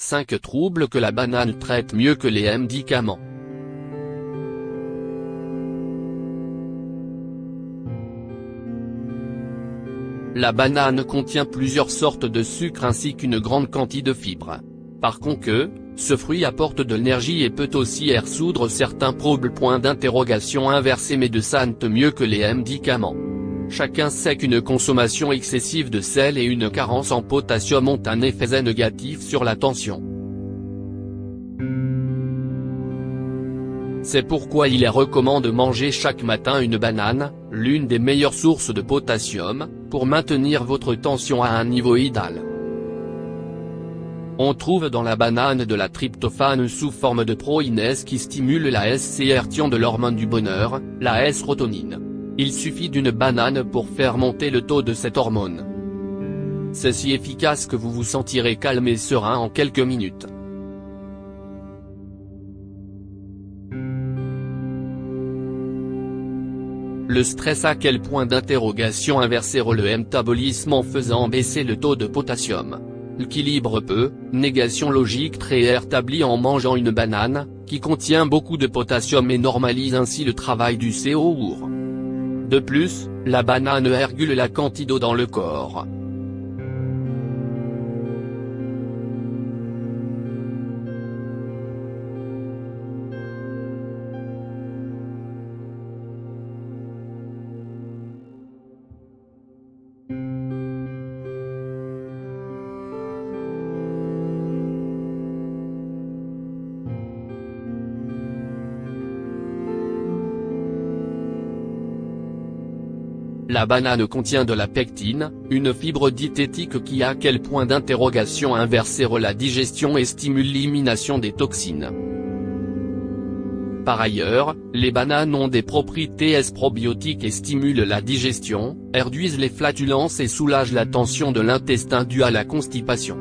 5 troubles que la banane traite mieux que les médicaments. La banane contient plusieurs sortes de sucre ainsi qu'une grande quantité de fibres. Par contre, ce fruit apporte de l'énergie et peut aussi résoudre certains problèmes. Point d'interrogation inversé. Mais de sante mieux que les médicaments. Chacun sait qu'une consommation excessive de sel et une carence en potassium ont un effet négatif sur la tension. C'est pourquoi il est recommandé de manger chaque matin une banane, l'une des meilleures sources de potassium, pour maintenir votre tension à un niveau idéal. On trouve dans la banane de la tryptophane sous forme de protéines qui stimule la sécrétion de l'hormone du bonheur, la sérotonine. Il suffit d'une banane pour faire monter le taux de cette hormone. C'est si efficace que vous vous sentirez calme et serein en quelques minutes. Le stress à quel point d'interrogation inversé le métabolisme en faisant baisser le taux de potassium. L'équilibre peut, négation logique très rétablie en mangeant une banane, qui contient beaucoup de potassium et normalise ainsi le travail du cerveau. De plus, la banane régule la quantité d'eau dans le corps. La banane contient de la pectine, une fibre diététique qui a quel point d'interrogation inversé la digestion et stimule l'élimination des toxines. Par ailleurs, les bananes ont des propriétés probiotiques et stimulent la digestion, réduisent les flatulences et soulagent la tension de l'intestin due à la constipation.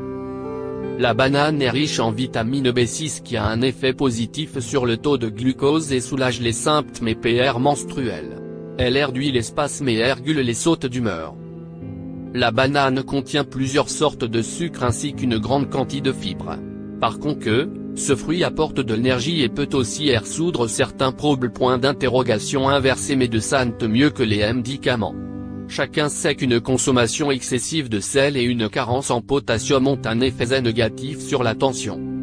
La banane est riche en vitamine B6 qui a un effet positif sur le taux de glucose et soulage les symptômes menstruels. Elle réduit les spasmes et régule les sautes d'humeur. La banane contient plusieurs sortes de sucre ainsi qu'une grande quantité de fibres. Par contre, ce fruit apporte de l'énergie et peut aussi résoudre certains problèmes. Point d'interrogation inversé. Mais de sante mieux que les médicaments. Chacun sait qu'une consommation excessive de sel et une carence en potassium ont un effet négatif sur la tension.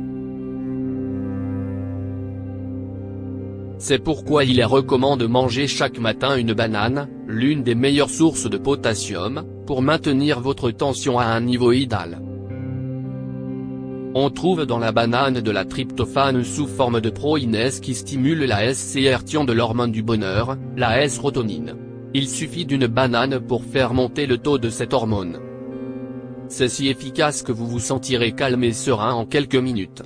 C'est pourquoi il est recommandé de manger chaque matin une banane, l'une des meilleures sources de potassium, pour maintenir votre tension à un niveau idéal. On trouve dans la banane de la tryptophane sous forme de protéines qui stimule la sécrétion de l'hormone du bonheur, la sérotonine. Il suffit d'une banane pour faire monter le taux de cette hormone. C'est si efficace que vous vous sentirez calme et serein en quelques minutes.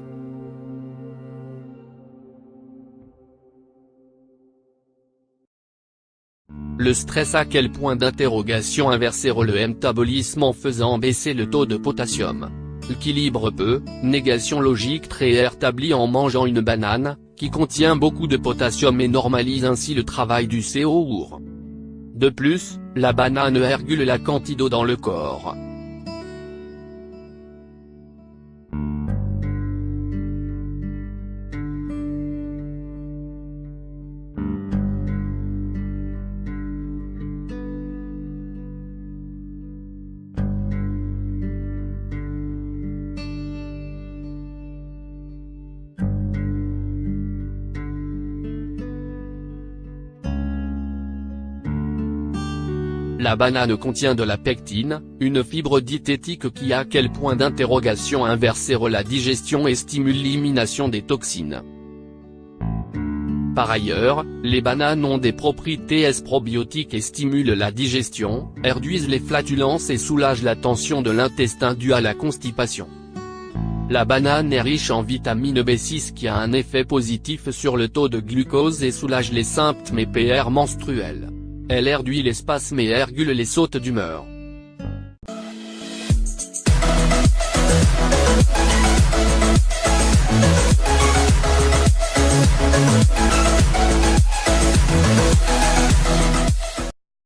Le stress à quel point d'interrogation inversé le métabolisme en faisant baisser le taux de potassium. L'équilibre peut, négation logique très rétablie en mangeant une banane, qui contient beaucoup de potassium et normalise ainsi le travail du cerveau. De plus, la banane régule la quantité d'eau dans le corps. La banane contient de la pectine, une fibre diététique qui a quel point d'interrogation inversé la digestion et stimule l'élimination des toxines. Par ailleurs, les bananes ont des propriétés probiotiques et stimulent la digestion, réduisent les flatulences et soulagent la tension de l'intestin due à la constipation. La banane est riche en vitamine B6 qui a un effet positif sur le taux de glucose et soulage les symptômes menstruels. Elle réduit les spasmes et régule les sautes d'humeur.